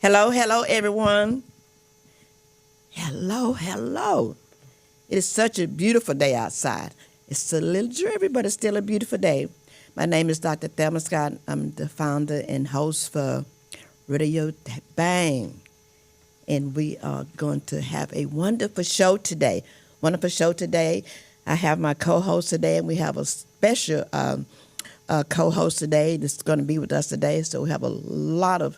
Hello, hello, everyone. Hello, hello. It is such a beautiful day outside. It's a little dreary, but it's still a beautiful day. My name is Dr. Thelma Scott. I'm the founder and host for Radio Dabang. And we are going to have a wonderful show today. Wonderful show today. I have my co-host today, and we have a special co-host today that's going to be with us today. So we have a lot of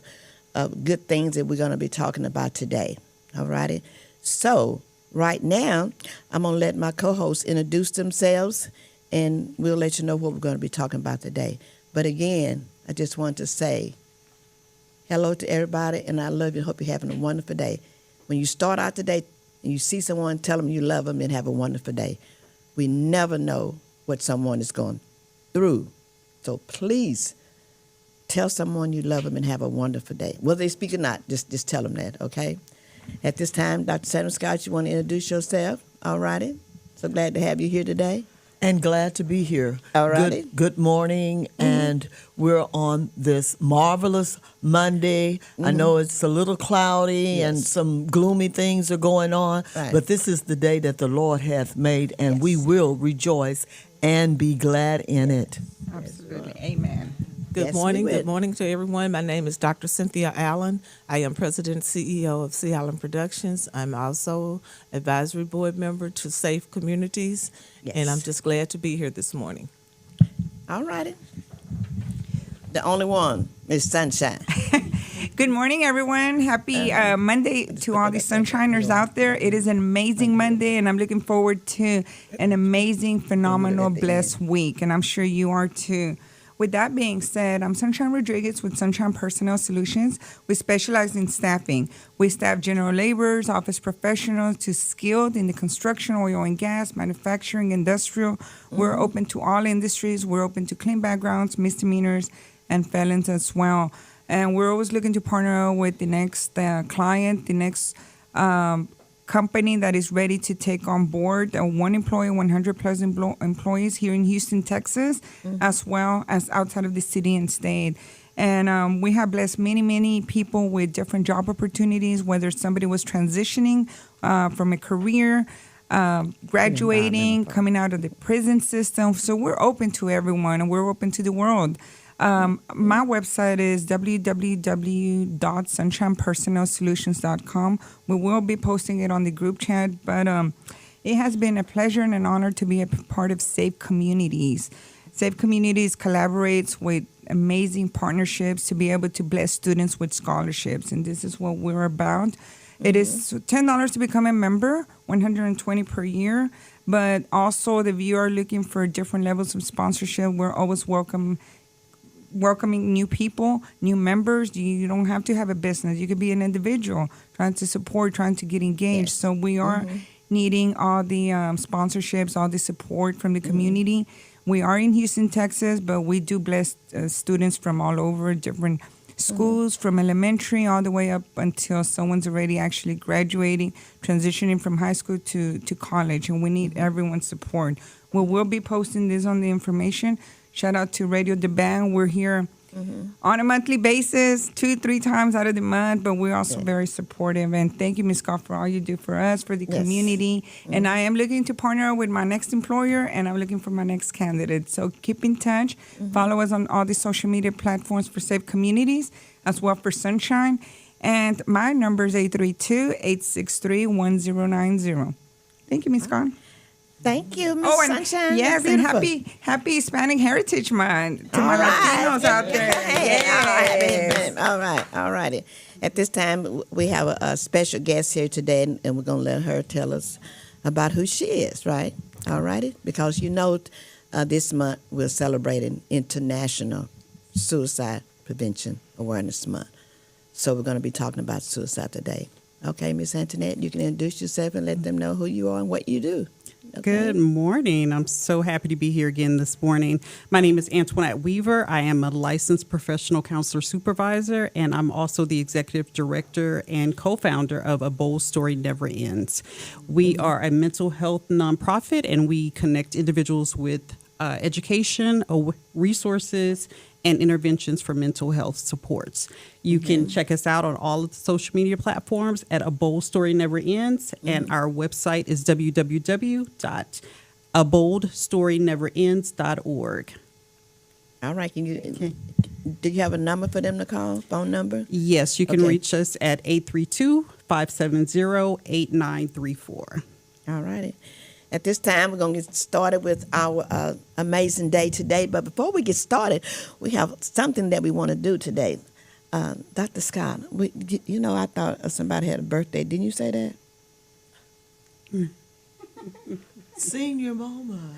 good things that we're going to be talking about today. All righty. So right now, I'm going to let my co-hosts introduce themselves, and we'll let you know what we're going to be talking about today. But again, I just want to say hello to everybody, and I love you. Hope you're having a wonderful day. When you start out today and you see someone, tell them you love them and have a wonderful day. We never know what someone is going through. So please tell someone you love them and have a wonderful day. Whether they speak or not, just tell them that, okay? At this time, Dr. Sam Scott, you want to introduce yourself? All righty. So glad to have you here today. And glad to be here. All righty. Good morning, and we're on this marvelous Monday. I know it's a little cloudy and some gloomy things are going on, but this is the day that the Lord hath made, and we will rejoice and be glad in it. Absolutely. Amen. Good morning to everyone. My name is Dr. Cynthia Allen. I am President and CEO of Sea Island Productions. I'm also advisory board member to Safe Communities, and I'm just glad to be here this morning. All righty. The only one is Sunshine. Good morning, everyone. Happy Monday to all the sunshiners out there. It is an amazing Monday, and I'm looking forward to an amazing, phenomenal, blessed week, and I'm sure you are too. With that being said, I'm Sunshine Rodriguez with Sunshine Personnel Solutions. We specialize in staffing. We staff general laborers, office professionals, to skilled in the construction, oil and gas, manufacturing, industrial. We're open to all industries. We're open to clean backgrounds, misdemeanors, and felons as well. And we're always looking to partner with the next client, the next company that is ready to take on board one employee, 100 plus employees here in Houston, Texas, as well as outside of the city and state. And we have blessed many people with different job opportunities, whether somebody was transitioning from a career, graduating, coming out of the prison system. So we're open to everyone, and we're open to the world. My website is www.sunshinepersonnelsolutions.com. We will be posting it on the group chat, but it has been a pleasure and an honor to be a part of Safe Communities. Safe Communities collaborates with amazing partnerships to be able to bless students with scholarships, and this is what we're about. It is $10 to become a member, $120 per year, but also if you are looking for different levels of sponsorship, we're always welcoming new people, new members. You don't have to have a business. You could be an individual trying to support, trying to get engaged. So we are needing all the sponsorships, all the support from the community. We are in Houston, Texas, but we do bless students from all over, different schools, from elementary all the way up until someone's already actually graduating, transitioning from high school to college. And we need everyone's support. We will be posting this on the information. Shout out to Radio Dabang. We're here on a monthly basis, 2-3 times out of the month, but we're also very supportive. And thank you, Ms. Scott, for all you do for us, for the community. And I am looking to partner with my next employer, and I'm looking for my next candidate. So keep in touch. Follow us on all the social media platforms for Safe Communities, as well for Sunshine. And my number is 832-863-1090. Thank you, Ms. Scott. Thank you, Miss Sunshine. Yes, and happy Hispanic Heritage Month to my Latinos out there. All righty. At this time, we have a special guest here today, and we're going to let her tell us about who she is, right? All righty? Because this month we're celebrating International Suicide Prevention Awareness Month. So we're going to be talking about suicide today. Okay, Miss Antoinette, you can introduce yourself and let them know who you are and what you do. Okay. Good morning. I'm so happy to be here again this morning. My name is Antoinette Weaver. I am a licensed professional counselor supervisor, and I'm also the executive director and co-founder of A Bold Story Never Ends. We are a mental health nonprofit, and we connect individuals with education, resources, and interventions for mental health supports. You can check us out on all of the social media platforms at A Bold Story Never Ends, and our website is www.aboldstoryneverends.org. All right. Do you have a number for them to call? Phone number? Yes, you can Okay. reach us at 832-570-8934. All righty. At this time, we're going to get started with our amazing day today. But before we get started, we have something that we want to do today. Dr. Scott, I thought somebody had a birthday. Didn't you say that? Senior moment.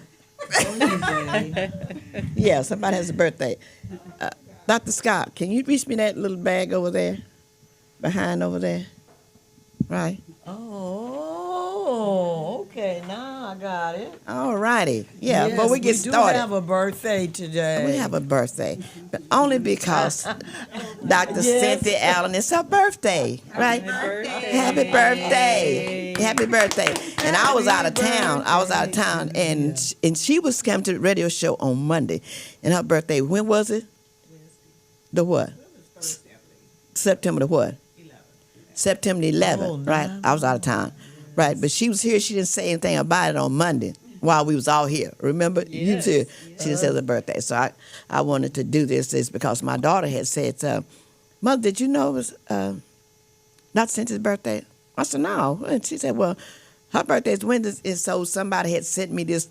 Yeah, somebody has a birthday. Dr. Scott, can you reach me that little bag over there? Behind over there? Right. Oh, okay. Now I got it. All righty. Yeah, Yes, before we get started. do have a birthday today. We have a birthday, but only because Dr. Cynthia Allen, it's her birthday, right? Happy birthday. Happy birthday. And I was out of town. And she was coming to the radio show on Monday. And her birthday, when was it? The what? September the what? September 11th, right? I was out of town. Right, but she was here. She didn't say anything about it on Monday while we was all here. Remember? You was here. She didn't say it was her birthday. So I wanted to do this because my daughter had said, Mother, did you know it was not Cynthia's birthday? I said, no. And she said, well, her birthday is Wednesday. And so somebody had sent me this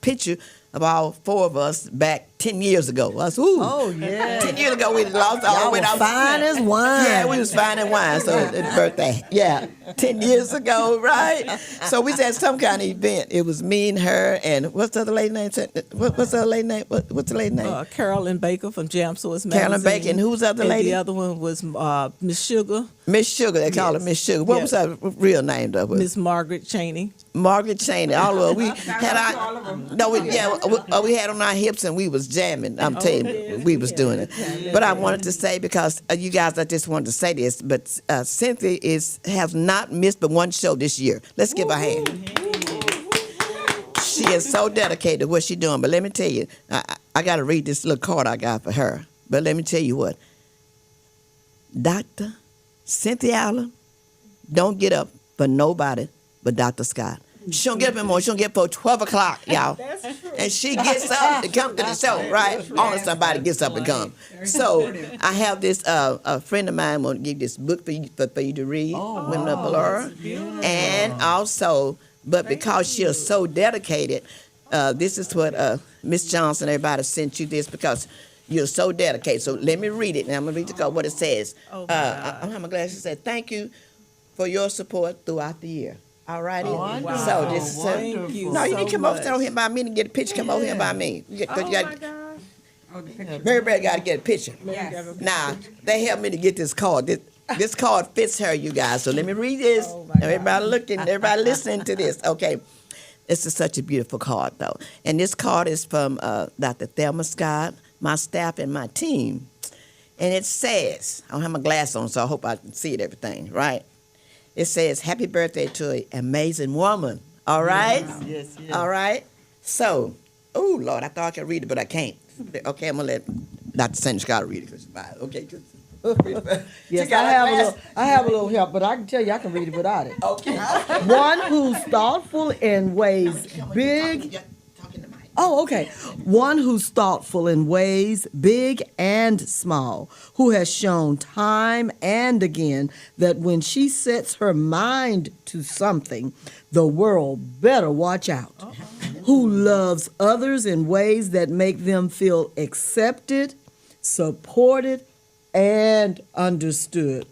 picture of all four of us back 10 years ago. I said, ooh. Oh, yeah. 10 years ago, we lost all Y'all the way were down. fine as wine. Yeah, we was fine as wine. So it's birthday. Yeah, 10 years ago, right? So we had some kind of event. It was me and her and what's the other lady name? What's the other lady name? What's the lady name? Carolyn Baker from Jam Source Magazine. Carolyn Baker. And who's the other And lady? the other one was Miss Sugar, Miss Sugar. They call her Miss Sugar. What was her real name though? Miss Margaret Cheney. Margaret Cheney. All of us. We had we had on our hips and we was jamming. I'm telling you, we was doing it. But I wanted to say, because you guys, I just wanted to say this, but Cynthia has not missed but one show this year. Let's give her a hand. She is so dedicated to what she's doing. But let me tell you, I got to read this little card I got for her. But let me tell you what. Dr. Cynthia Allen don't get up for nobody but Dr. Scott. She don't get up anymore. She don't get up for 12 o'clock, y'all. And she gets up to come to the show, right? Only somebody gets up and come. So I have this, a friend of mine want to give this book for you to read, Women of Valor. And also, but because she is so dedicated, this is what Miss Johnson, everybody sent you this because you're so dedicated. So let me read it. And I'm going to read what it says. I have my glasses. It says, thank you for your support throughout the year. All righty. So this is Thank you no, you so need to come over much. stand over here by me and get a picture. Come over here by me. You got, Everybody got to get a picture. Yes. Now they helped me to get this card. This card fits her, you guys. So let me read this. Everybody looking, everybody listening to this. Okay. This is such a beautiful card, though. And this card is from Dr. Thelma Scott, my staff, and my team. And it says, I don't have my glass on, so I hope I can see it, everything, right? It says, happy birthday to an amazing woman. All right? Yes. All right? So, oh, Lord, I thought I could read it, but I can't. Okay, I'm going to let Dr. Sandra Scott read it. Okay, good. Yes, I have a little help, but I can tell you I can read it without it. Okay. One who's thoughtful in ways big. Oh, okay. One who's thoughtful in ways big and small, who has shown time and again that when she sets her mind to something, the world better watch out. Who loves others in ways that make them feel accepted, supported, and understood.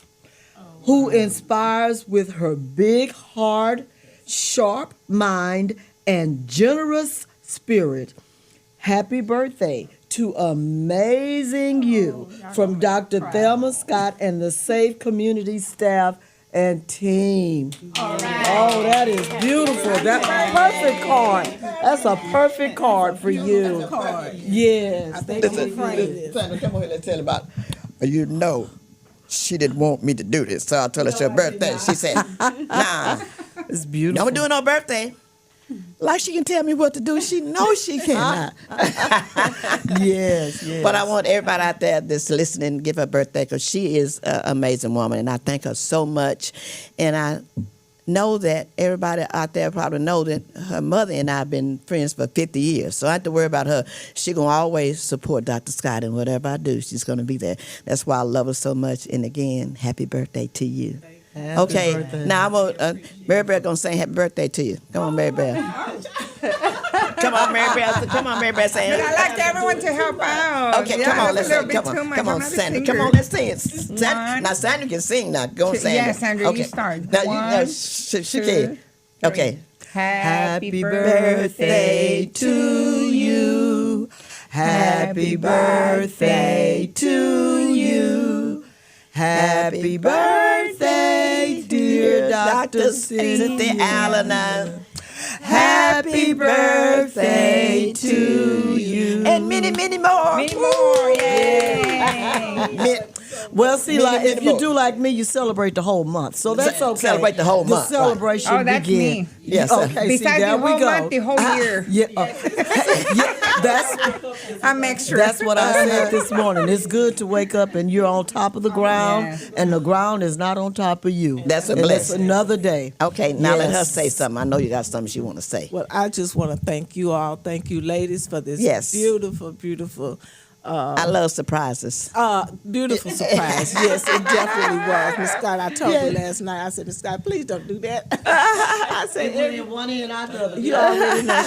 Who inspires with her big heart, sharp mind, and generous spirit. Happy birthday to amazing you from Dr. Thelma Scott and the Safe Community staff and team. All right. Oh, that is beautiful. That's a perfect card. That's a perfect card for you. Yes. Listen, Sandra, come on here, let's tell her about you know, she didn't want me to do this, so I told her it's her birthday. She said, nah, It's beautiful. don't do no birthday. Like she can tell me what to do. She knows she cannot. Yes, yes. But I want everybody out there that's listening to give her birthday because she is an amazing woman, and I thank her so much. And I know that everybody out there probably know that her mother and I have been friends for 50 years. So I don't have to worry about her. She's going to always support Dr. Scott, and whatever I do, she's going to be there. That's why I love her so much. And again, happy birthday to you. Happy Okay, birthday. now I want Mary Bell gonna sing happy birthday to you. Come on, Mary Bell. Come on, Mary Bell. Come on, Mary Bell. Say But I like everyone to help out. okay, Yeah, come on, that's let's a little sing. bit Come too on, much. come I'm on, not a Sandra. singer. Come on, let's sing it. One, Now, Sandra can sing now. Go on, two, Sandra. yeah, Sandra, you start. Now, One, she two, can. Okay. Happy birthday to you. Happy birthday to you. Happy birthday, dear Dr. Cynthia Allen. Happy birthday to you. And many, many more. Many more, yay! Well, see, Many, like many if you more. do like me, you celebrate the whole month, so that's okay. Celebrate the whole month, The right. celebration Oh, that's begin. me. Yes. Okay. See, Besides there the we whole go. month, the whole year. Yeah. Yeah. That's I'm extra. That's what I said this morning. It's good to wake up and you're on top of the ground, Yeah. and the ground is not on top of you. That's a And blessing. It's another day. Okay, now let her Yes. say something. I know you got something she want to say. Well, I just want to thank you all. Thank you, ladies, for this Yes. beautiful, beautiful, I love surprises. beautiful surprise. Yes, it definitely was. Miss Scott, I told you last night, I said, Miss Scott, please don't do that. I said, One in, I the other. you already know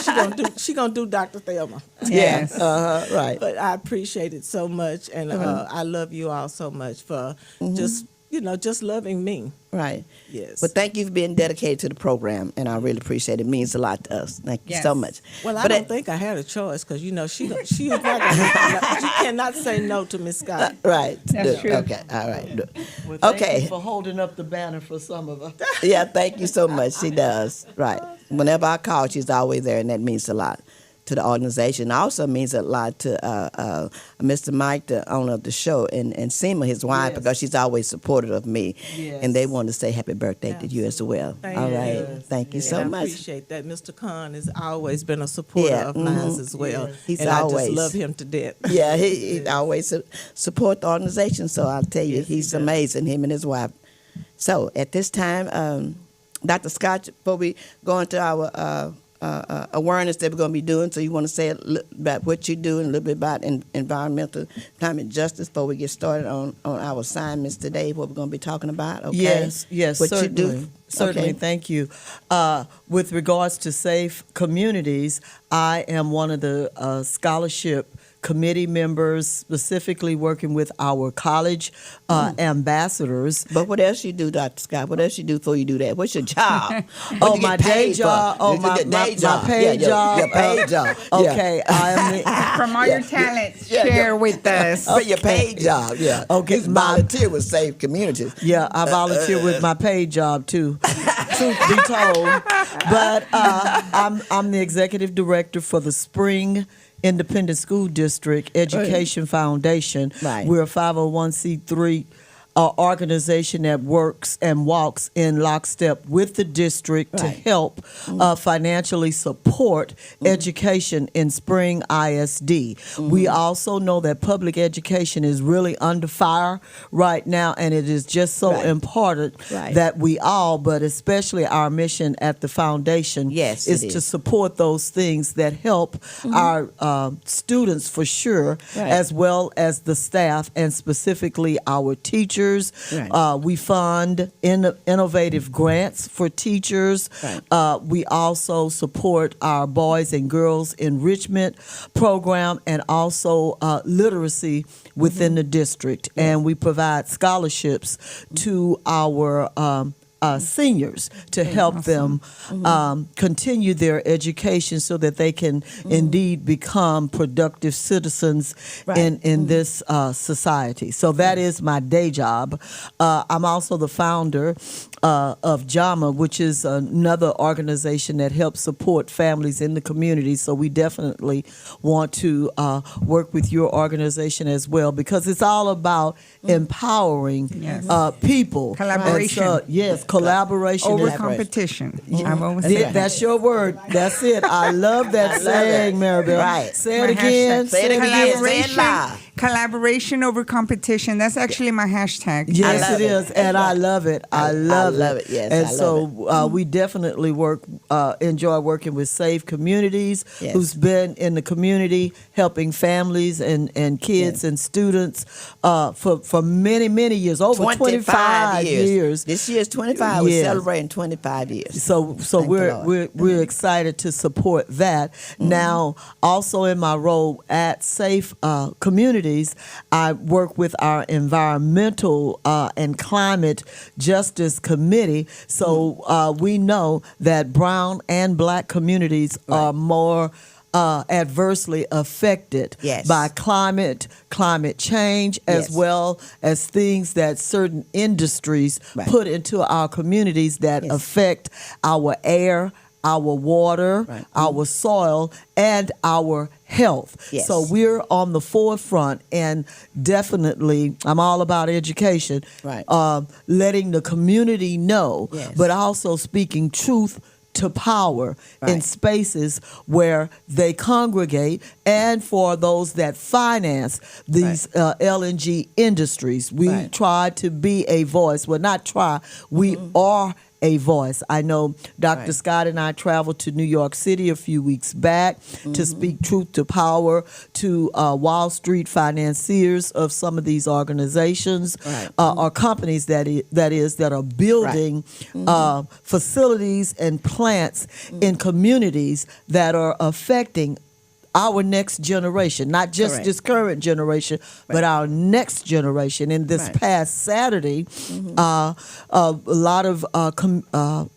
she gonna do Dr. Thelma. Yes. Right. But I appreciate it so much, and I love you all so much for just loving me. Right. Yes. But thank you for being dedicated to the program, and I really appreciate it. It means a lot to us. Thank you Yes. so much. Well, I But don't think I had a choice because she is not gonna, you cannot say no to Miss Scott. right. That's Good. true. Okay. All right. Good. Well, thank Okay. you for holding up the banner for some of us. Yeah, thank you so much. She does. Right. Whenever I call, she's always there, and that means a lot to the organization. Also means a lot to Mr. Mike, the owner of the show, and Seema, his wife, Yes. because she's always supportive of me. Yes. And they want to say happy birthday to you as well. Thank All you. right. Thank you so And I much. appreciate that. Mr. Khan has always been a supporter Yeah, of mine as well. Yes. He's and always- I just love him to death. Yeah, he always support the organization. So I'll tell you, Yes, he he's does. amazing, him and his wife. So at this time, Dr. Scott, before we go into our awareness that we're going to be doing, so you want to say a little about what you do and a little bit about environmental climate justice before we get started on our assignments today, what we're going to be talking about, okay? Yes, What certainly. you do? Certainly, Okay. thank you. With regards to safe communities, I am one of the scholarship committee members, specifically working with our college ambassadors. But what else you do, Dr. Scott? What else you do before you do that? What's your job? What Oh, you my get day paid for? job. Oh, You my get day my job. paid Yeah, job. Your paid job. Yeah. Okay, I am the, From all your talents, Yeah, share yeah. with us. For your paid job, yeah. Okay, It's my- volunteer with Safe Communities. yeah, I volunteer with my paid job too. Truth be told, but I'm the executive director for the Spring Independent School District Education Foundation. Right. We're a 501c3 organization that works and walks in lockstep with the district to Right. help financially support education in Spring ISD. We also know that public education is really under fire right now, and it is just so Right. important Right. that we all, but especially our mission at the foundation, Yes, is it to is. support those things that help our students for sure, Right. as well as the staff and specifically our teachers. Right. We fund innovative grants for teachers. Right. We also support our boys and girls enrichment program and also literacy within the district. And we provide scholarships to our seniors to help them continue their education so that they can indeed become productive citizens Right. in this society. So that is my day job. I'm also the founder of JAMA, which is another organization that helps support families in the community. So we definitely want to work with your organization as well, because it's all about empowering Yes. people. Collaboration. And so, yes, Collaboration over is competition. Mm-hmm. I've always said that. That's your word. That's it. I love that saying, Maribel. Right. Say My it again. hashtag. Say it again. Say it Collaboration, loud. collaboration over competition. That's actually my hashtag. Yes, love it it. is, and I love it. I love it. Yes, and I so love we definitely enjoy working with Safe Communities, Yes. who's been in the community helping families and kids Yes. and students for many years, over 25 years. This year's 25. We're Yes. celebrating 25 years. So Thank the Lord. we're excited to support that. Now, also in my role at Safe Communities, I work with our environmental and climate justice committee. So we know that brown and black communities are more adversely affected Yes. by climate change, as Yes. well as things that certain industries Right. put into our communities that Yes. affect our air, our water, Right. our soil, and our health. Yes. So we're on the forefront, and definitely, I'm all about education, Right. letting the community know, Yes. but also speaking truth to power in Right. spaces where they congregate, and for those that finance these LNG industries. We Right. try to be a voice. Well, not try, we are a voice. I know Dr. Right. Scott and I traveled to New York City a few weeks back to speak truth to power to Wall Street financiers of some of these organizations Right. or companies that are building facilities and plants in communities that are affecting our next generation, not just Correct. this current generation, but our next generation. And this Right. past Saturday, a lot of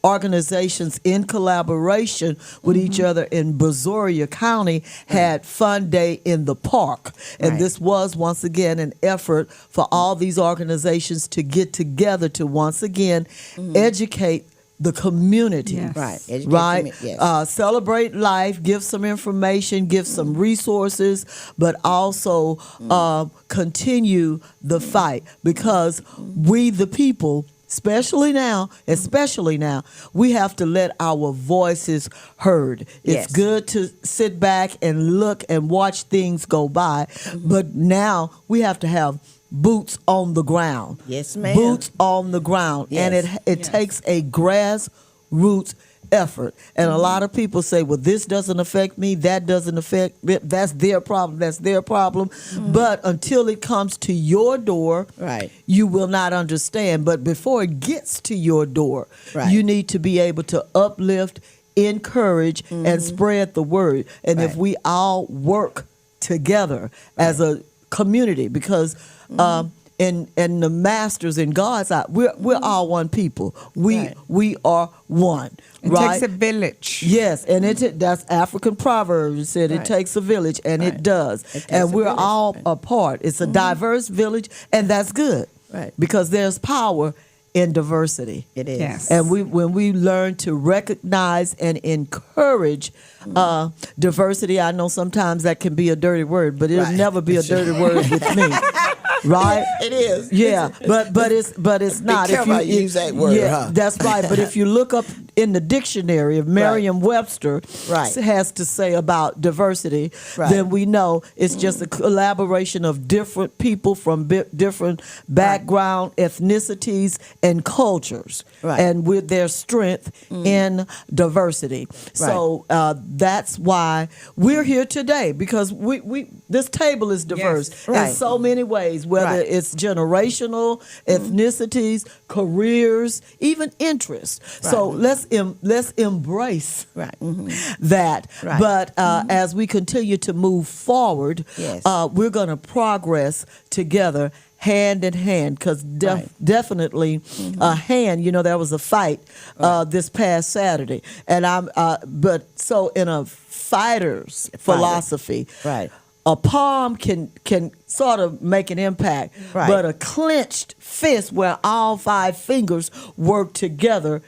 organizations in collaboration with each other in Brazoria County had Fun Day in the park. And Right. this was, once again, an effort for all these organizations to get together to once again educate the community. Yes. Right. Educate Right? yes. Celebrate life, give some information, give some resources, but also continue the fight, because we, the people, especially now, we have to let our voices heard. It's Yes. good to sit back and look and watch things go by, but now we have to have boots on the ground. Yes, ma'am. Boots on the ground. And Yes. it takes a grassroots effort. And a lot of people say, well, this doesn't affect me, that doesn't affect, that's their problem, But until it comes to your door, Right. you will not understand. But before it gets to your door, Right. you need to be able to uplift, encourage, and spread the word. And if Right. we all work together as a community, because in the masters in God's eye, we're all one people. Right. We are one. It right? takes a village. Yes, and that's African proverb. It said it Right. takes a village, and it Right. does. It takes And a we're village. all Right. a part. It's a diverse village, and that's good. Right. Because there's power in diversity. It is. Yes. And when we learn to recognize and encourage diversity, I know sometimes that can be a dirty word, but it'll Right. never be a dirty word with me. Right? It is. Yeah, but it's not. careful how you use that word, Yeah, huh? that's right. But if you look up in the dictionary of Merriam-Webster Right. has to say about diversity, Right. then we know it's just a collaboration of different people from different background, ethnicities, and cultures, Right. and with their strength in diversity. So that's why we're here today, because we this table is diverse Yes. in Right. so many ways, whether Right. it's generational, ethnicities, careers, even interests. So let's embrace Right. that. Right. But as we continue to move forward, Yes. we're going to progress together, hand in hand, because Right. definitely a hand. There was a fight this past Saturday, and but so in a fighter's philosophy, Right. a palm can sort of make an impact, Right. but a clenched fist where all 5 fingers work together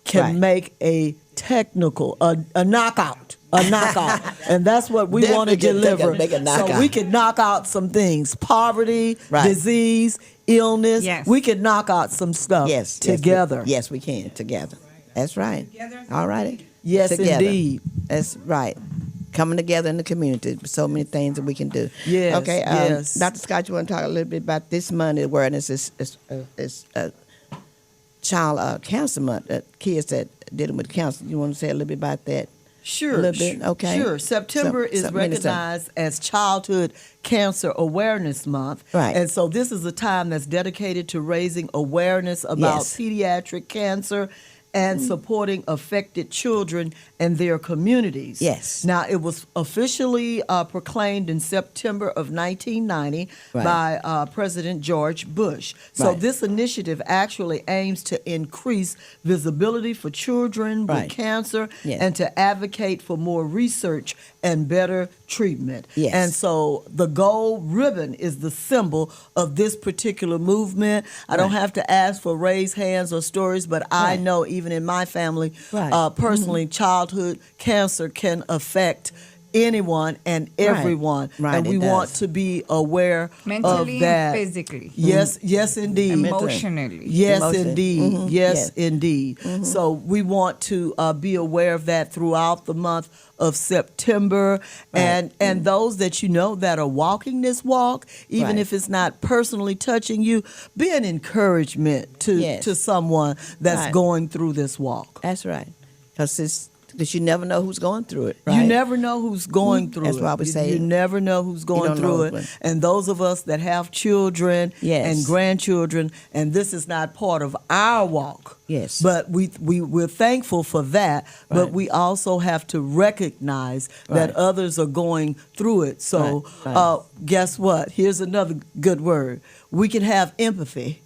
can Right. make a technical, a knockout. And that's what we want to Definitely can deliver. make a So knockout. we can knock out some things: poverty, Right. disease, illness. Yes. We can knock out some stuff together. Yes, we can together. That's right. All righty. Yes, together. indeed. That's right. Coming together in the community. So many things that we can do. Yes, Okay. yes. Dr. Scott, you want to talk a little bit about this month? Awareness is child cancer month. Kids that dealing with cancer. You want to say a little bit about that? Sure. A little bit? Okay. Sure. September is recognized as Childhood Cancer Awareness Month. Right. And so this is a time that's dedicated to raising awareness about pediatric cancer and supporting affected children and their communities. Yes. Now, it was officially proclaimed in September of 1990 by President George Bush. So this initiative actually aims to increase visibility for children with cancer and to advocate for more research and better treatment. Yes. And so the gold ribbon is the symbol of this particular movement. I don't have to ask for raised hands or stories, but I know even in my family, personally, childhood cancer can affect anyone and everyone. Right, and we want to be aware mentally of that. and physically. Yes, yes, indeed. Emotionally. Yes, indeed. Yes, indeed. So we want to be aware of that throughout the month of September, and those that you know that are walking this walk, even if it's not personally touching you, be an encouragement to someone that's going through this walk. That's right. Because you never know who's going through it. Right? You never know who's going through That's it. why we say you never know who's going through it. And those of us that have children and grandchildren, and this is not part of our walk. Yes. But we're thankful for that. But we also have to recognize that others are going through it. So guess what? Here's another good word. We can have empathy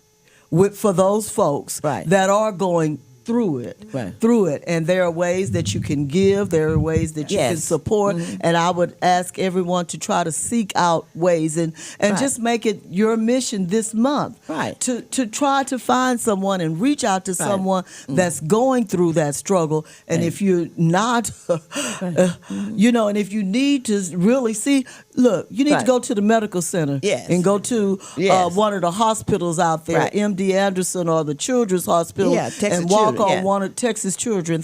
for those folks that are going through it, and there are ways that you can give, there are ways that you can support, and I would ask everyone to try to seek out ways and just make it your mission this month to try to find someone and reach out to someone that's going through that struggle. And if you're not, and if you need to really see, look, you need to go to the medical center and go to one of the hospitals out there, MD Anderson or the Children's Hospital, and walk on one of Texas Children,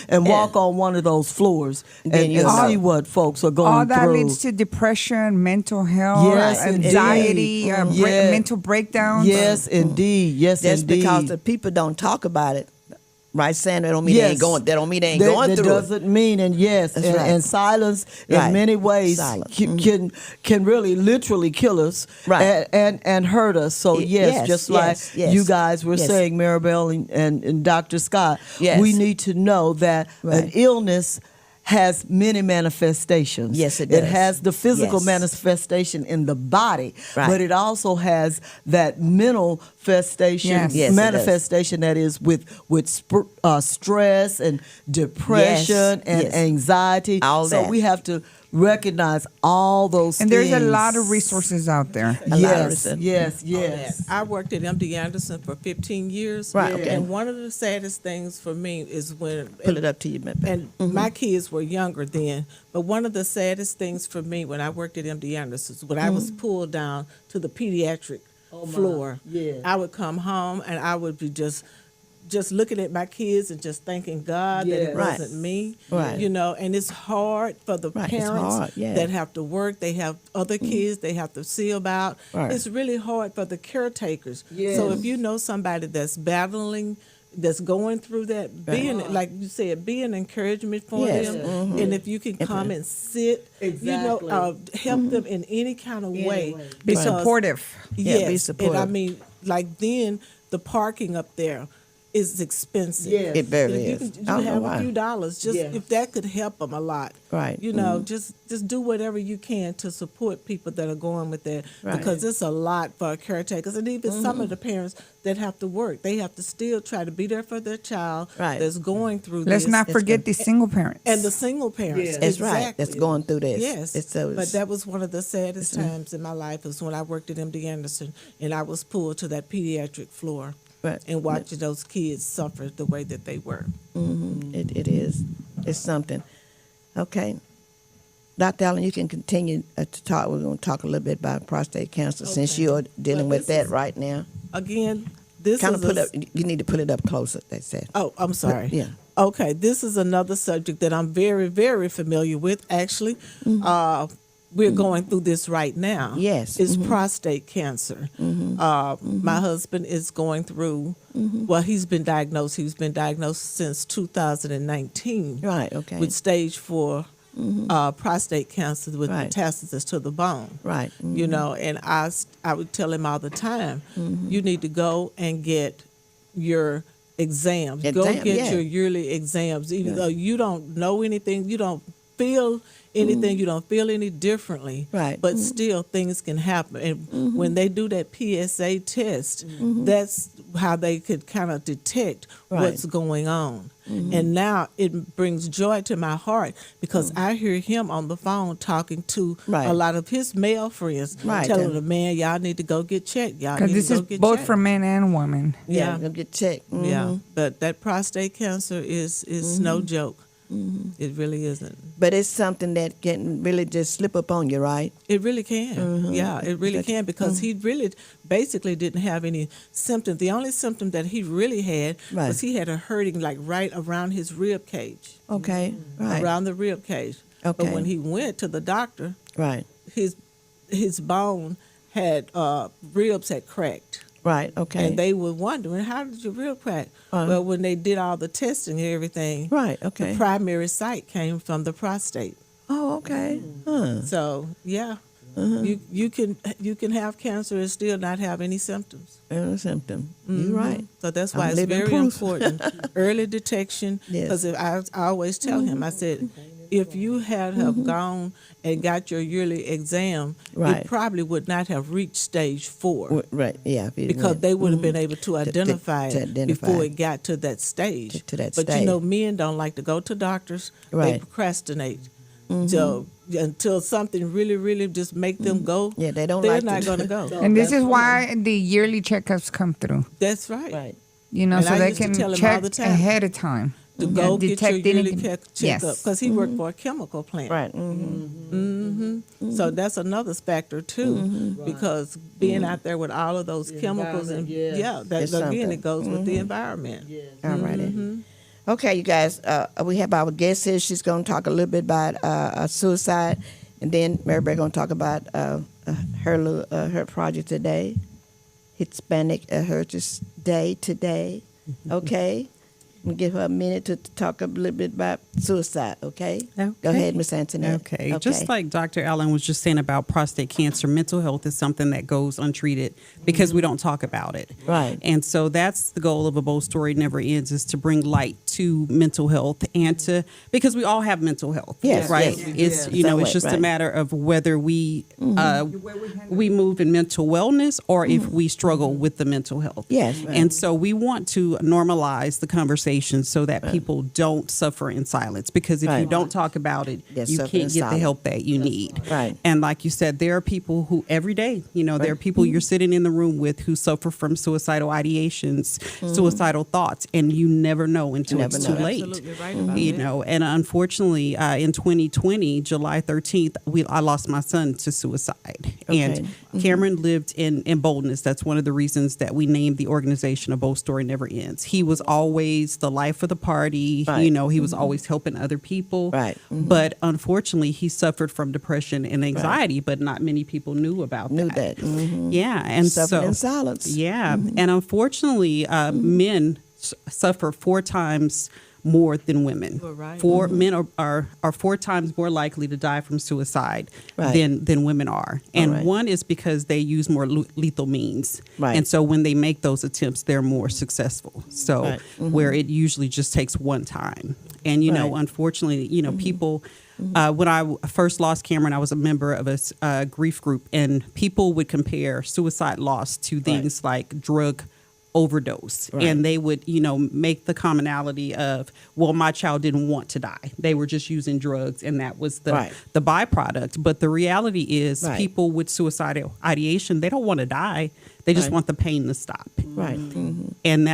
and walk on one of those floors and see what folks are going through. All that leads to depression, mental health, anxiety, mental breakdowns. Yes, indeed. Yes, Just indeed. because the people don't talk about it. Right, Sam? That don't mean they ain't going. That don't mean they ain't going through. That doesn't mean, and silence in many ways can really literally kill us, and hurt us. So just like you guys were saying, Maribel and Dr. Scott, we need to know that an illness has many manifestations. Yes, it does. It has the physical manifestation in the body, but it also has that mental manifestation that is with stress and depression and anxiety. So we have to recognize all those and things. there's a lot of resources out there. Yes. I worked at MD Anderson for 15 years. And one of the saddest things for me is when... Pull it up to you. And my kids were younger then, but one of the saddest things for me when I worked at MD Anderson, when I was pulled down to the pediatric floor, I would come home and I would be just looking at my kids and just thanking God that it wasn't me, and it's hard for the parents that have to work. They have other kids they have to see about. It's really hard for the caretakers. So if you know somebody that's battling, that's going through that, like you said, be an encouragement for them. And if you can come and sit, help them in any kind of way. Be supportive. Be supportive. And I mean, like then the parking up there is expensive. It barely is. You have a few dollars, if that could help them a lot. Just do whatever you can to support people that are going with that, because it's a lot for caretakers, and even some of the parents that have to work. They have to still try to be there for their child that's going through this. Let's not forget the single parents. And the single parents. That's right. That's going through this. Yes. But that was one of the saddest times in my life, was when I worked at MD Anderson and I was pulled to that pediatric floor. And watching those kids suffer the way that they were. It is. It's something. Okay. Dr. Allen, you can continue to talk. We're going to talk a little bit about prostate cancer since you're dealing with that right now. Again, this Kind is of put up. You need to put it up closer. They said. Oh, I'm sorry. Yeah. Okay, this is another subject that I'm very, very familiar with. Actually, we're going through this right now. Yes. It's prostate cancer. My husband is going through. Well, he's been diagnosed. He's been diagnosed since 2019. Right. Okay. With stage 4 prostate cancer with Right. metastasis to the bone. Right. You know, and I would tell him all the time, you need to go and get your exams. Go get your yearly exams. Even though you don't know anything, you don't feel anything, you don't feel any differently. Right. But still things can happen. And when they do that PSA test, that's how they could kind of detect what's going on. And now it brings joy to my heart because I hear him on the phone talking to a lot of his male friends, telling them, man, y'all need to go get checked. Y'all need Because to this go is get both checked. for men and women. Yeah. Go get checked. Yeah, but that prostate cancer is no joke. It really isn't. But it's something that can really just slip up on you, right? It really can. Yeah, it really can because he really basically didn't have any symptoms. The only symptom that he really had was he had a hurting like right around his rib cage. Okay. Right. Around the rib cage. Okay. But when he went to the doctor, Right. his bone had ribs had cracked. Right. Okay. And they were wondering, how did your rib crack? Uh-huh. Well, when they did all the testing and everything, Right. Okay. the primary site came from the prostate. Oh. Okay. Huh. So yeah, you can have cancer and still not have any symptoms. No symptom. You're right. So that's I'm why it's living very proof. important early detection. Yes. Because I always tell him, I said, if you had have gone and got your yearly exam, Right. it probably would not have reached stage 4. Right. Yeah. if it Because went- they would have been able to identify to it identify before it. it got to that stage. To that but stage. you know, men don't like to go to doctors. They Right. procrastinate. So until something really, really just make them go, Yeah, they don't they're like not to- going to go. And this is why the yearly checkups come through. That's right. Right. You know, And so I they used to can tell him all check the time. ahead of time. To go and get your detect yearly anything. checkup Yes. because he worked for a chemical plant. Right. So that's another factor too, because being out there with all of those chemicals and that It's again something. it goes with the environment. All righty. Okay, you guys, we have our guest here. She's going to talk a little bit about suicide, and then Mary Bear going to talk about her project today, Hispanic Heritage Day today. Okay, I'm gonna give her a minute to talk a little bit about suicide. Okay, Go ahead, Miss Antoinette. Okay. Just like Dr. Allen was just saying about prostate cancer, mental health is something that goes untreated because we don't talk about it. Right. And so that's the goal of A Bold Story Never Ends, is to bring light to mental health and because we all have mental health. Yes, Right. yes. It's, Some it's way, just a right. matter of whether we move in mental wellness or if we struggle with the mental health. Yes, right. And so we want to normalize the conversation so that people don't suffer in silence, because if you Right. don't talk about it, They you suffer can't in get the silence. help that you need. Right. And like you said, there are people who every day, there are people you're sitting in the room with who suffer from suicidal ideations, suicidal thoughts, and you never know until Never it's know. too late. Absolutely right about that. And unfortunately, in 2020, July 13th, I lost my son to suicide. Okay. And Cameron lived in boldness. That's one of the reasons that we named the organization A Bold Story Never Ends. He was always the life of the party. Right. He was always helping other people. Right. But unfortunately, he suffered from depression and anxiety, but not many people knew about Knew that. Mm-hmm. Yeah. And Suffered so, in silence. yeah. And unfortunately, men suffer 4 times more than women. You're right. Men are 4 times more likely to die from suicide Right. than women are. And right. one is because they use more lethal means. Right. And so when they make those attempts, they're more successful. So Right. where it usually just takes one time. And, Right. unfortunately, people, when I first lost Cameron, I was a member of a grief group, and people would compare suicide loss to things like drug overdose. Right. And they would, make the commonality of, well, my child didn't want to die. They were just using drugs, and that was the Right. the byproduct. But the reality is Right. people with suicidal ideation, they don't want to die. They just Right. want the pain to stop. Right. Mm-hmm. And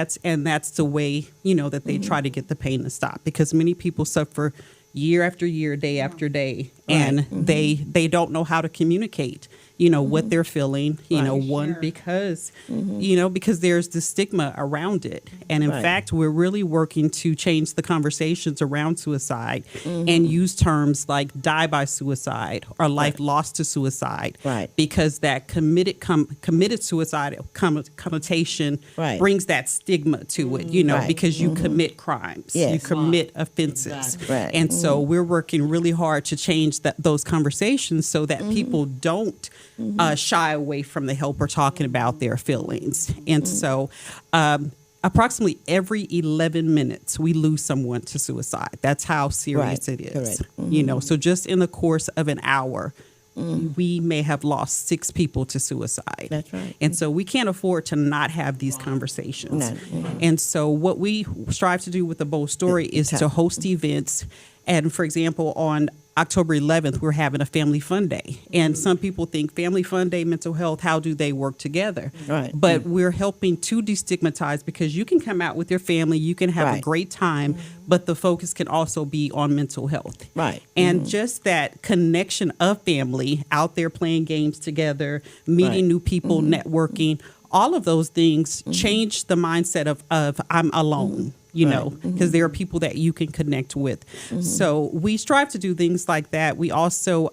that's the way, that they try to get the pain to stop, because many people suffer year after year, day after day, and they don't know how to communicate, what they're feeling, because, because there's the stigma around it. And in fact, we're really working to change the conversations around suicide and use terms like die by suicide or life lost to suicide. Right. Because that committed suicide connotation brings that stigma to it, because you commit crimes, you commit offenses. Exactly. Right. And so we're working really hard to change those conversations so that people don't shy away from the help or talking about their feelings. And so approximately every 11 minutes, we lose someone to suicide. That's how serious it is. Correct. So just in the course of an hour, we may have lost 6 people to suicide. That's right. And so we can't afford to not have these conversations. No. And so what we strive to do with the Bold Story is to host events. And for example, on October 11th, we're having a Family Fun Day. And some people think Family Fun Day, mental health, how do they work together? Right. But we're helping to destigmatize, because you can come out with your family, you can have a Right. great time, but the focus can also be on mental health. Right. And just that connection of family out there playing games together, meeting Right. new people, networking, all of those things change the mindset of I'm alone. Because there are people that you can connect with. So we strive to do things like that. We also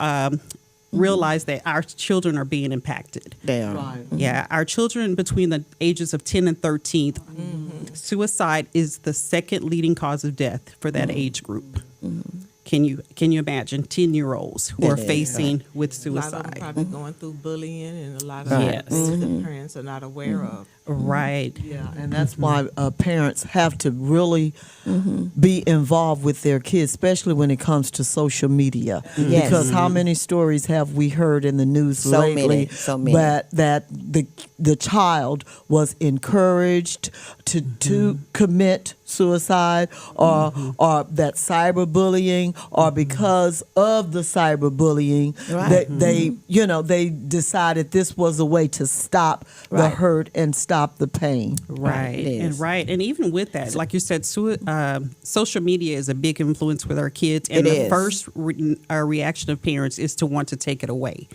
realize that our children are being impacted. They are. Right. Yeah, our children between the ages of 10 and 13, suicide is the second leading cause of death for that age group. Can you imagine 10-year-olds who are That is, facing with A lot of them suicide? probably going through bullying and a lot of Right. things that parents are not aware of. Right. Yeah, and that's why parents have to really be involved with their kids, especially when it comes to social media. Yes. Because how many stories have we heard in the news So lately many, so many. that the child was encouraged to commit suicide or that cyberbullying, or because of the cyberbullying Right. they decided this was a way to stop the Right. hurt and stop the pain. Right. It is. And even with that, like you said, social media is a big influence with our kids. It And the is. first reaction of parents is to want to take it away.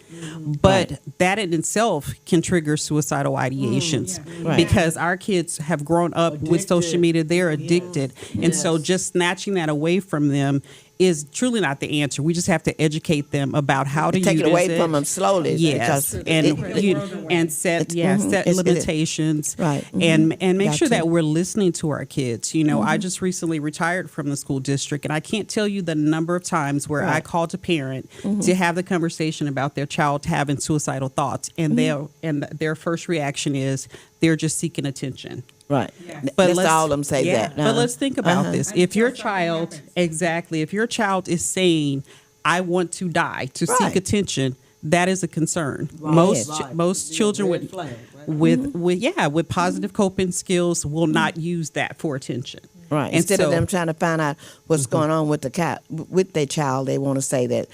But that in itself can trigger suicidal ideations Right. because our kids have grown up with social Addicted. media. They're addicted. And so just snatching that away from them is truly not the answer. We just have to educate them about how to Take use it away it. from them slowly. Yes, because and set set it- limitations, Right. and make Got sure to. that we're listening to our kids. I just recently retired from the school district, and I can't tell you the number of times where I Right. called a parent to have the conversation about their child having suicidal thoughts, and their first reaction is they're just seeking attention. Right. But That's let's- all of them say yeah, that. But let's think about this. If your child, if your child is saying, I want to die to Right. seek attention, that is a concern. Right. Most Right. most children Red with flag, with positive coping skills will not use that for attention. Right. And Instead so- of them trying to find out what's going on with with their child, they want to say that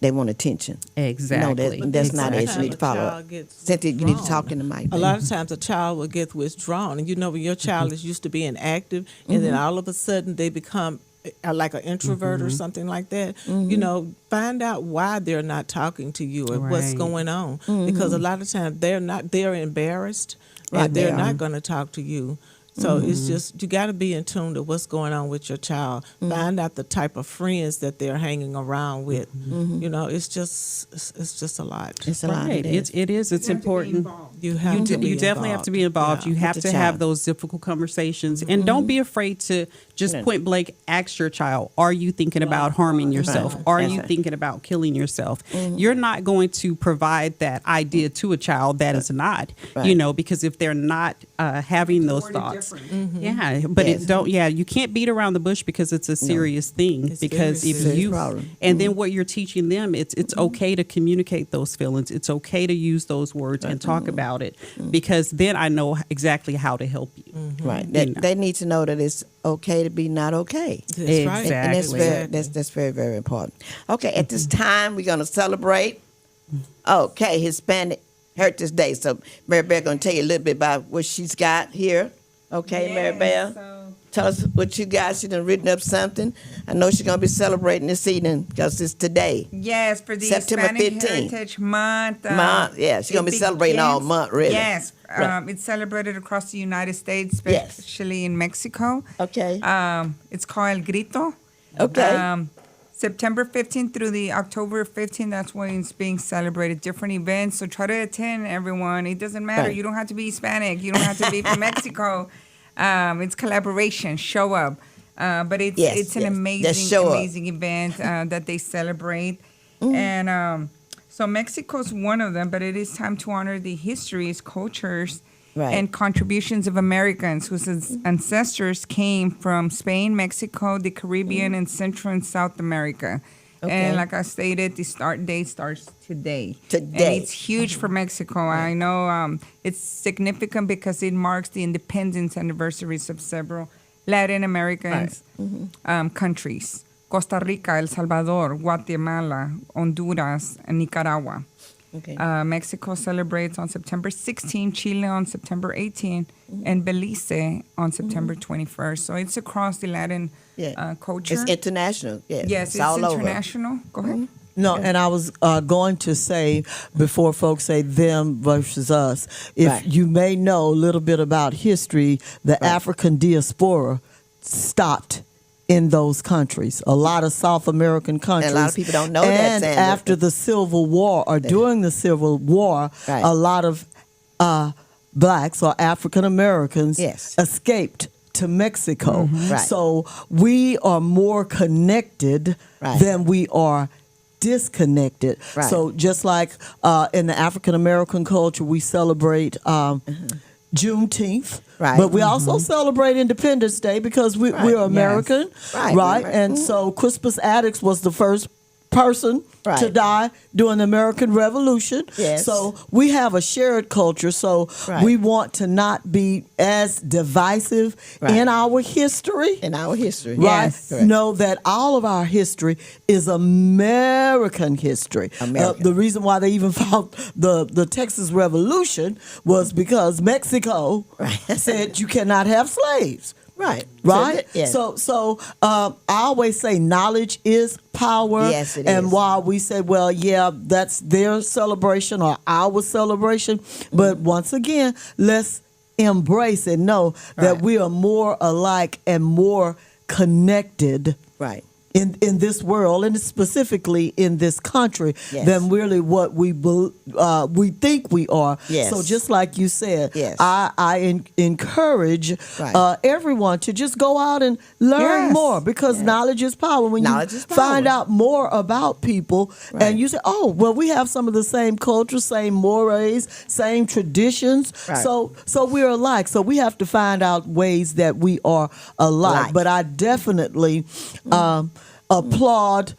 they want attention. Exactly. No, that's not it. You Sometimes need to a follow up. child gets Cynthia, you need to withdrawn. talk in the mic. A lot of times a child will get withdrawn. And when your child is used to being active and then all of a sudden they become like an introvert or something like that, find out why they're not talking to you or what's Right. going on. Because a lot of times they're embarrassed Right, and they're they not are. going to talk to you. So it's just, you got to be in tune to what's going on with your child. Find out the type of friends that they're hanging around with. It's just a lot. It's a lot. Right. It is. It's important. You have to be You definitely have to be involved. Yeah. You have With to the have child. those difficult conversations, and don't be afraid to just No. point blank ask your child: are you thinking about harming yourself? Right. Are That's you right. thinking about killing yourself? You're not going to provide that idea to a child that is not, Right. because if they're not having those thoughts, yeah, but Yes. you can't beat around the bush because it's a serious thing. It's Because very if serious you problem. and then what you're teaching them, it's okay to communicate those feelings. It's okay to use those words and talk about it, because then I know exactly how to help you. Right. You That, know. they need to know that it's okay to be not okay. That's right. And that's Exactly. very that's very, very important. Okay, at this time we're gonna celebrate. Okay, Hispanic Heritage Day. So Mary Beth gonna tell you a little bit about what she's got here. Okay, Mary Beth. tell us what you guys, she done written up something. I know she's going to be celebrating this evening because it's today. Yes, for the September Hispanic 15th. Heritage Month. Yeah, she's going to be celebrating all month, really. Yes, Right. it's celebrated across the United States, Yes. especially in Mexico. Okay. It's called El Grito. Okay. September 15th through the October 15th, that's when it's being celebrated. Different events, so try to attend, everyone. It doesn't matter. Right. You don't have to be Hispanic. You don't have to be from Mexico. It's collaboration. Show up. But it's an amazing event that they celebrate. And so Mexico's one of them, but it is time to honor the histories, cultures, and contributions of Americans whose ancestors came from Spain, Mexico, the Caribbean, and Central and South America. Okay. And like I stated, the start date starts today. And it's huge for Mexico. I know it's significant because it marks the independence anniversaries of several Latin American countries. Costa Rica, El Salvador, Guatemala, Honduras, and Nicaragua. Okay. Mexico celebrates on September 16, Chile on September 18, and Belize on September 21st. So it's across the Latin culture. It's international. Yes, Yes, it's all international. Over. Go ahead. No, and I was going to say, before folks say them versus us, if you may know a little bit about history, the African diaspora stopped in those countries, a lot of South American countries. And a lot of people don't know that, And Sandra. after the Civil War, or during the Civil War, a lot of blacks or African Americans escaped to Mexico. So we are more connected than we are disconnected. So just like in the African American culture, we celebrate Juneteenth, but we also celebrate Independence Day because we're American, right? And so Crispus Attucks was the first person to die during the American Revolution. So we have a shared culture. So we want to not be as divisive in our history. Right? Know that all of our history is American history. The reason why they even fought the Texas Revolution was because Mexico said you cannot have slaves. Right. So I always say knowledge is power. Yes, it and is. while we say, well, yeah, that's their celebration or our celebration, but once again, let's embrace and know that we are more alike and more connected. In this world, and specifically in this country, than really what we think we are. So just like you said, I encourage everyone to just go out and learn more, because knowledge is power. When you find out more about people, and you say, oh, well, we have some of the same culture, same mores, same traditions, so we're alike. So we have to find out ways that we are alike. But I definitely applaud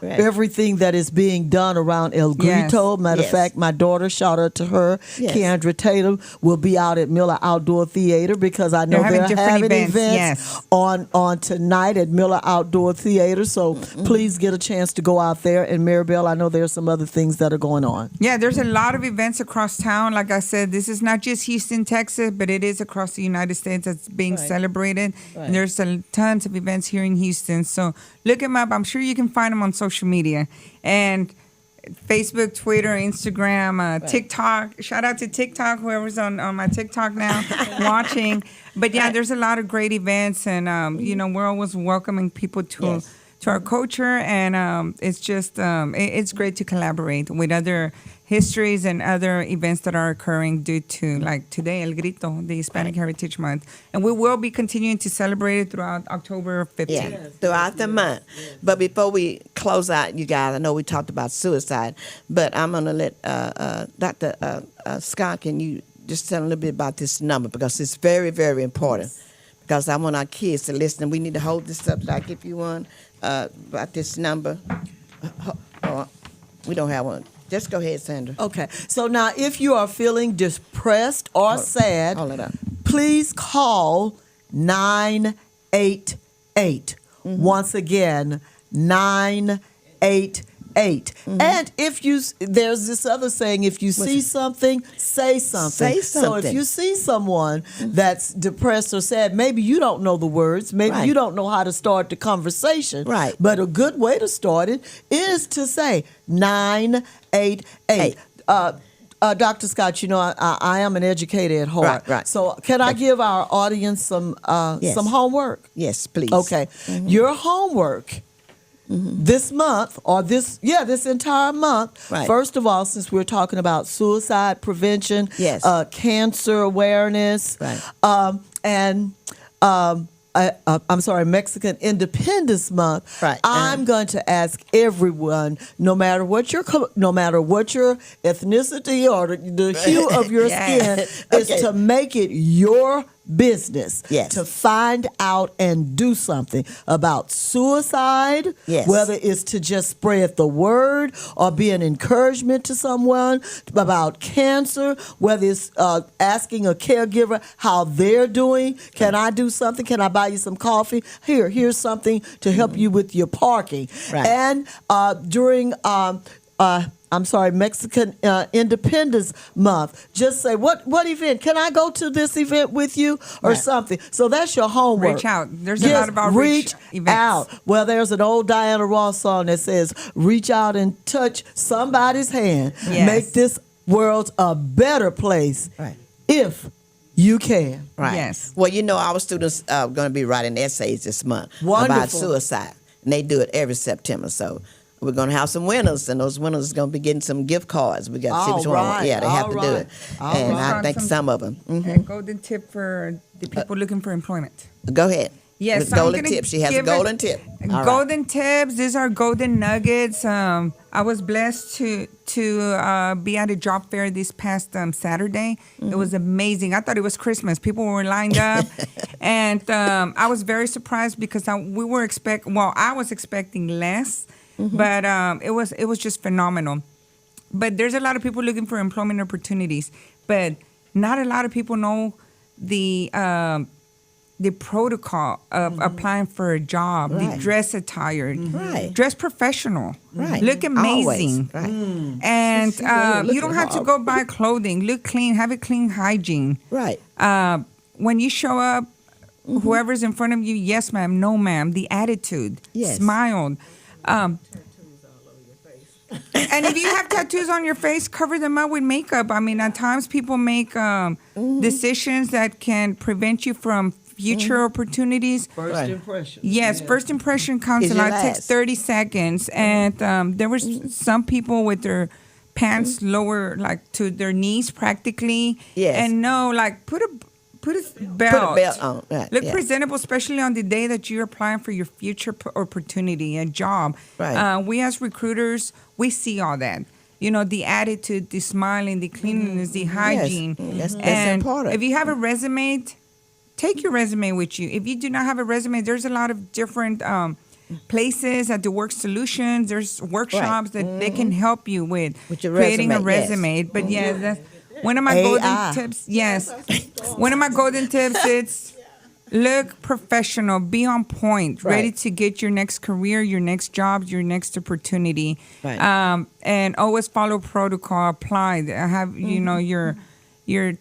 everything that is being done around El Grito. Matter of fact, my daughter, shout out to her, Keandra Tatum, will be out at Miller Outdoor Theater, because I know they're having events on tonight at Miller Outdoor Theater. So please get a chance to go out there. And Maribel, I know there's some other things that are going on. Yeah, there's a lot of events across town. Like I said, this is not just Houston, Texas, but it is across the United States that's being celebrated. And there's tons of events here in Houston. So look them up. I'm sure you can find them on social media. And Facebook, Twitter, Instagram, TikTok. Shout out to TikTok, whoever's on my TikTok now watching. But yeah, there's a lot of great events, and you know, we're always welcoming people to our culture, and it's just it's great to collaborate with other histories and other events that are occurring due to, like today, El Grito, the Hispanic Heritage Month. And we will be continuing to celebrate it throughout October 15th. Throughout the month. But before we close out, you guys, I know we talked about suicide, but I'm going to let Dr. Scott, can you just tell a little bit about this number, because it's very, very important. Because I want our kids to listen. We need to hold this up. Like, if you want about this number. We don't have one. Just go ahead, Sandra. Okay. So now, if you are feeling depressed or sad, please call 988. Once again, 988. And if there's this other saying, if you see something, say something. Say So something. if you see someone that's depressed or sad, maybe you don't know the words, maybe Right. you don't know how to start the conversation. Right. But a good way to start it is to say 988. Dr. Scott, I am an educator at heart. Right. So can I give our audience some Yes. homework? Yes, please. Okay. Your homework this month, or this entire month, Right. first of all, since we're talking about suicide prevention, Yes. cancer awareness, Right. and Mexican Independence Month. Right. I'm going to ask everyone, no matter what your ethnicity or the hue of your skin, is Okay. to make it your business Yes. to find out and do something about suicide, Yes. whether it's to just spread the word or be an encouragement to someone, about cancer, whether it's asking a caregiver how they're doing. Can I do something? Can I buy you some coffee? Here's something to help you with your parking. Right. And during Mexican Independence Month. Just say, what event? Can I go to this event with you or Right. something? So that's your homework. Reach out. There's a lot of outreach reach events. out. Well, there's an old Diana Ross song that says, reach out and touch somebody's hand. Yes. Make this world a better place Right. if you can. Right. Yes. Well, our students are going to be writing essays this month about Wonderful. suicide, and they do it every September. So we're going to have some winners, and those winners are going to be getting some gift cards. We got to see which All one. right. Yeah, they have All to do right. it, All and right. I think some of them. A golden tip for the people looking for employment. Go ahead. Yes, With I'm golden gonna tip. She has a give it- golden tip. All right. Golden tips. These are golden nuggets. I was blessed to be at a job fair this past Saturday. It was amazing. I thought it was Christmas. People were lined up, and I was very surprised because I was expecting less, but it was just phenomenal. But there's a lot of people looking for employment opportunities, but not a lot of people know the protocol of applying for a job, Right. the dress attire, Right. dress professional, Right. look amazing, Always. Right. and really you don't looking have to hard. go buy clothing. Look clean, have a clean hygiene. Right. When you show up, whoever's in front of you, yes, ma'am, no, ma'am, the attitude, Yes. smiled. And if you have tattoos on your face, cover them up with makeup. I mean, at times people make decisions that can prevent you from future opportunities. First Right. impression. Yes, first impression counts Is a your lot. It takes last. 30 seconds. And there was some people with their pants lower, like to their knees practically. Yes. And no, like put a belt. Put a belt on. Right. Look yeah. presentable, especially on the day that you're applying for your future opportunity, a job. Right. We as recruiters, we see all that. The attitude, the smiling, the cleanliness, the hygiene. That's And important. if you have a resume, take your resume with you. If you do not have a resume, there's a lot of different places at the Work Solutions. There's workshops that they can help you with your creating a resume, yes. resume. But yeah, that's one of my AI. golden tips. Yes, one of my golden tips. It's look professional, be on point, ready Right. to get your next career, your next job, your next opportunity. Right. And always follow protocol. Apply. Have your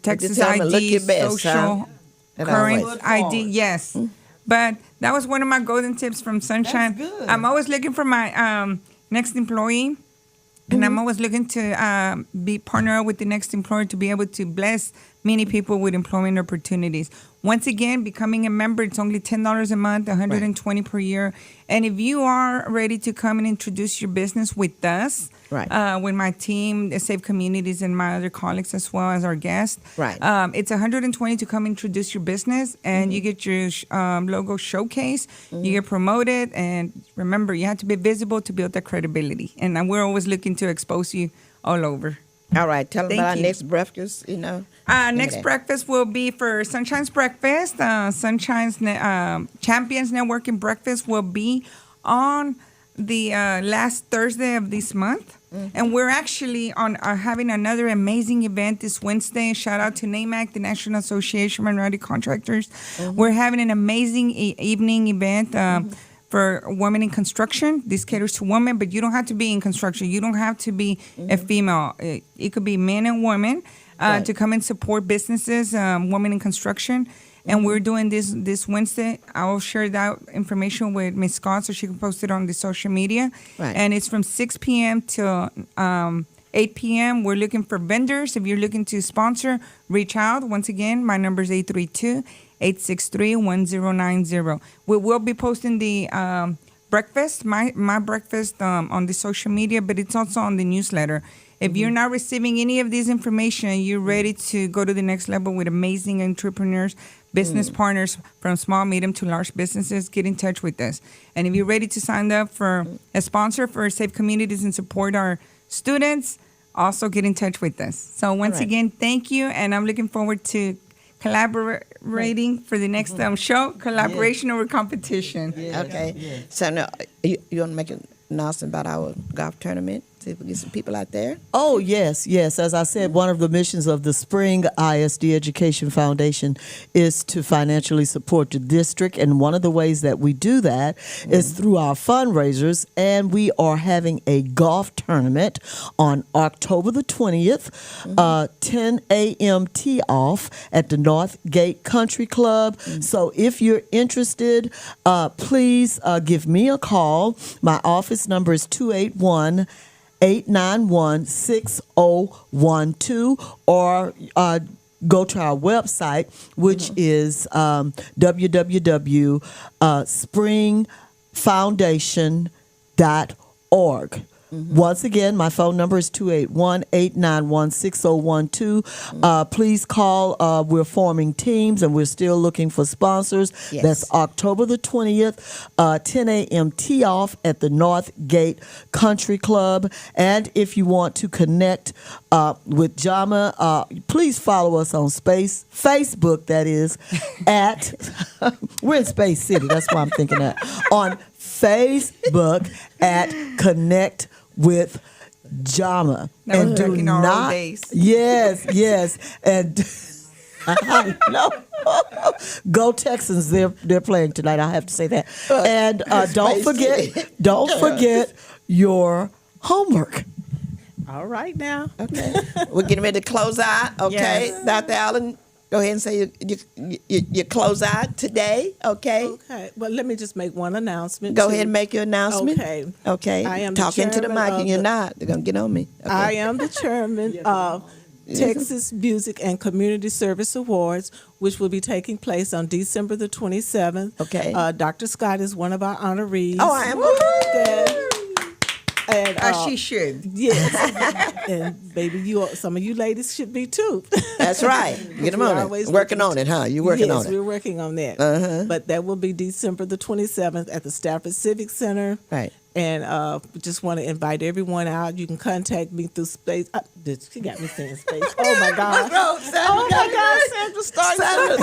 Texas tell me, look ID, your best, social, huh? And current always. ID. Yes. But that was one of my golden tips from Sunshine. That's good. I'm always looking for my next employee. And I'm always looking to be partner up with the next employer to be able to bless many people with employment opportunities. Once again, becoming a member, it's only $10 a month, $120 per year. And if you are ready to come and introduce your business with us, Right. with my team, the Safe Communities, and my other colleagues as well as our guests, Right. it's $120 to come introduce your business, and you get your logo showcase. You get promoted, and remember, you have to be visible to build that credibility. And we're always looking to expose you all over. All right. Tell them Thank about our you. next breakfast. Next that. breakfast will be for Sunshine's Breakfast. Sunshine's Champions Networking Breakfast will be on the last Thursday of this month. And we're actually having another amazing event this Wednesday. Shout out to NAMAC, the National Association of Minority Contractors. We're having an amazing evening event. for women in construction. This caters to women, but you don't have to be in construction. You don't have to be a female. It could be men and women to come and support businesses, women in construction. And we're doing this Wednesday. I will share that information with Ms. Scott so she can post it on the social media. Right. And it's from 6 p.m. till 8 p.m. We're looking for vendors. If you're looking to sponsor, reach out. Once again, my number is 832-863-1090. We will be posting the breakfast, my breakfast on the social media, but it's also on the newsletter. If you're not receiving any of this information, you're ready to go to the next level with amazing entrepreneurs, business partners from small, medium to large businesses, get in touch with us. And if you're ready to sign up for a sponsor for Safe Communities and support our students, also get in touch with us. So once again, thank you, and I'm looking forward to collaborating for the next show, collaboration over competition. Okay. So now, you want to make an announcement about our golf tournament? See if we get some people out there. Oh, yes. As I said, one of the missions of the Spring ISD Education Foundation is to financially support the district. And one of the ways that we do that is through our fundraisers. And we are having a golf tournament on October the 20th, 10 a.m. tee off at the North Gate Country Club. So if you're interested, please give me a call. My office number is 281-891-6012, or go to our website, which is www.springfoundation.org. Once again, my phone number is 281-891-6012. Please call. We're forming teams, and we're still looking for sponsors. Yes. That's October the 20th, 10 a.m. tee off at the North Gate Country Club. And if you want to connect with JAMA, please follow us on Facebook, that is, at, we're in Space City, that's why I'm thinking that, on Facebook at Connect with JAMA. That was back in our old days. Yes, and I know. Go Texans! They're playing tonight. I have to say that. And don't forget your homework. All right now. Okay. We're getting ready to close out. Okay, Yes. Dr. Allen, go ahead and say your close out today. Okay. Okay. Well, let me just make one announcement. Go ahead and make your announcement. Okay. Okay. I am the talking to the chairman mic, of and you're the- not. They're gonna get on me. Okay. I am the chairman of Texas Music and Community Service Awards, which will be taking place on December the 27th. Okay. Dr. Scott is one of our honorees. Oh, I am. And, As she should. Yes. And baby, some of you ladies should be too. That's right. Get them We're on it. always Working looking on it, huh? You're working yes, on it. we're working on that. But that will be December the 27th at the Stafford Civic Center. Right. And just want to invite everyone out. You can contact me through Space. She got me saying Space. Oh my God! Oh my God! Sandra started.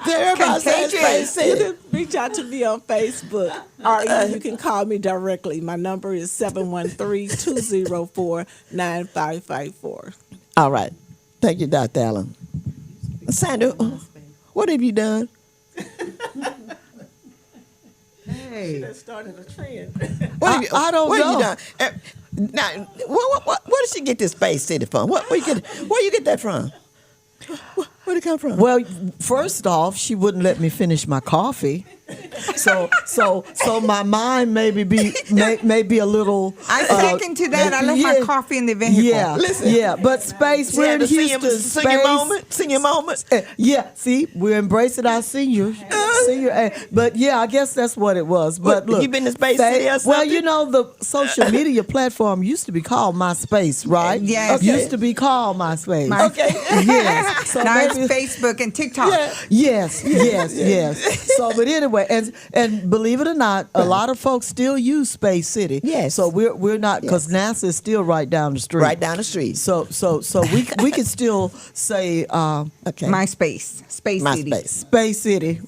Everybody says Space You City. can reach out to me on Facebook, or you can call me directly. My number is 713-204-9554. All right. Thank you, Dr. Allen. Sandra, what have you done? Hey, That started a trend. What have you, I don't what know. Have you done? Now, where did she get this Space City from? Where you get that from? Where'd it come from? well, first off, she wouldn't let me finish my coffee, so my mind may be a little. I second to that. I left my coffee in the vehicle. Yeah, Listen. but Space. We're in Houston. Senior moment. Senior moment. Yeah, see, we're embracing our senior. But yeah, I guess that's what it was. But What, look, you been to Space City or well, something? you know, the social media platform used to be called MySpace, right? Yes. Okay. Used to be called MySpace. Okay. Yes. So Now it's maybe- Facebook and TikTok. Yes. So, but anyway, and believe it or not, a lot of folks still use Space City. Yes. So we're not, because NASA is still right down the street. Right down the street. So we can still say Okay. MySpace. Space City. MySpace. Space City.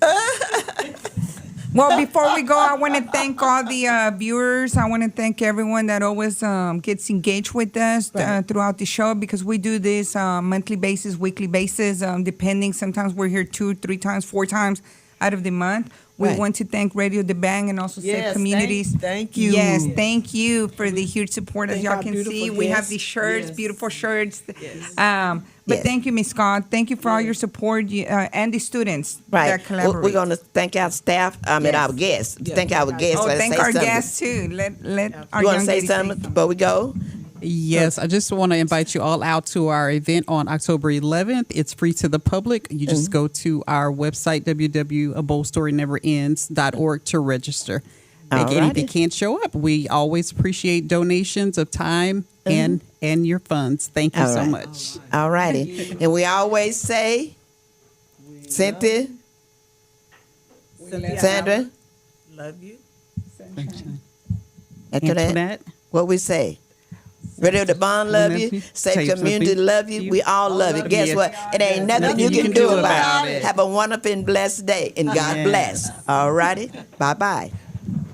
Well, before we go, I want to thank all the viewers. I want to thank everyone that always gets engaged with us throughout the show, because we do this monthly basis, weekly basis, depending. Sometimes we're here 2, 3 times, 4 times out of the month. We Right. want to thank Radio Dabang and also Safe Yes, Communities. thank you. Yes, thank you for the huge support. As Thank y'all our can beautiful see, we have guests. these shirts, Yes. beautiful shirts. Yes. But Yes. thank you, Ms. Scott. Thank you for all your support and the students Right. that collaborate. We're going to thank our staff, and Yes. our guests. Yeah. Thank our guests. Oh, Let's thank say our something. guests too. Let our You want young to say lady something before we go? Yes, I just want to invite you all out to our event on October 11th. It's free to the public. You just go to our website, www.aboldstoryneverends.org, to register. Again, if you Alrighty. can't show up, we always appreciate donations of time and your funds. Thank you All so right. much. All righty. And we always say, Cynthia, Sandra, Love you. Antoinette, what we say? Radio Dabang love you. Safe Community love you. We all love you. Guess Yes. what? It ain't nothing you can do about it. it. Have a wonderful and blessed day. And God bless. All righty. Bye-bye.